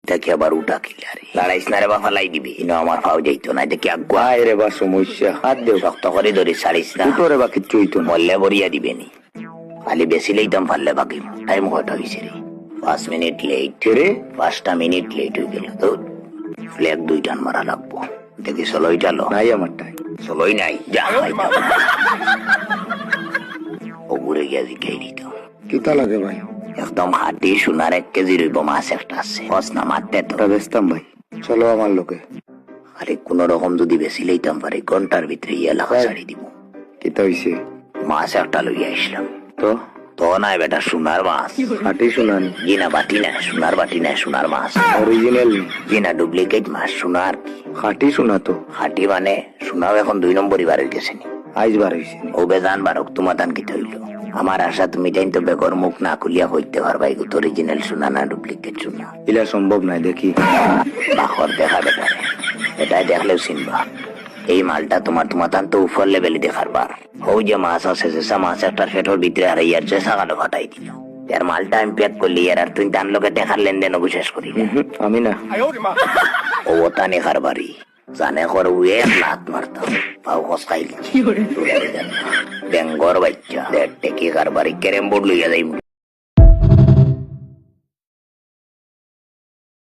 দেখি আবার উঠা কিলারে লড়াইস না রে বা ফালাই দিবি ইনো আমার পাও যাইতো না দেখি আগুয়া আয় রে বা সমস্যা হাত দেও শক্ত করে ধরে ছাড়িস না উঠো রে বা কিচ্ছু হইতো না মল্লে বরিয়া দিবেনি খালি বেশি লইতাম পারলে বাকি টাইম কটা হয়েছে রে 5 মিনিট লেট রে 5টা মিনিট লেট হয়ে গেল তো ফ্ল্যাগ 2 টান মারা লাগবো দেখি চলোই চালো নাই আমার টাইম চলোই নাই যা ও ঘুরে গিয়া জিজ্ঞাই দিত কিতা লাগে ভাই একদম হাতি সোনার 1 কেজি রইব মাছ একটা আছে বস না মারতে তো ওটা বেচতাম ভাই চলো আমার লোকে আরে কোন রকম যদি বেশি লইতাম পারে ঘন্টার ভিতরে এলাকা ছাড়ি দিব কিতা হইছে মাছ একটা লইয়া আসলাম তো তো নাই বেটা সোনার মাছ হাটি শুনানি জিনা বাটি না সোনার বাটি না সোনার মাছ অরিজিনাল জিনা ডুপ্লিকেট মাছ সোনার হাটি শোনা তো হাটি মানে সোনাও এখন 2 নম্বরই বার হয়ে গেছে নি আইজ বার হইছে ও বেজান বারক তোমার দান কি হইল আমার আশা তুমি তাই তো বেগর মুখ না খুলিয়া হইতে পারবা এগুলো অরিজিনাল সোনা না ডুপ্লিকেট সোনা ইলা সম্ভব নাই দেখি বাখর দেখা বেটারে এটাই দেখলেও চিনবা এই মালটা তোমার দান তো উপর লেভেলে দেখার বার হৌ যে মাছ আছে সেসা মাছ একটা ফেটোর ভিতরে আর ইয়ার যে সাগানো ফাটাই দিল এর মালটা আমি প্যাক করলি আর তুই দান লোকে দেখার লেনদেন অবিশ্বাস করি না আমি না ও তানে কারবারি জানে করে উয়ে লাত মারতাম পাও কসকাইল বেঙ্গর বাচ্চা দেড় টেকি কারবারি ক্যারেম বোর্ড লইয়া যাই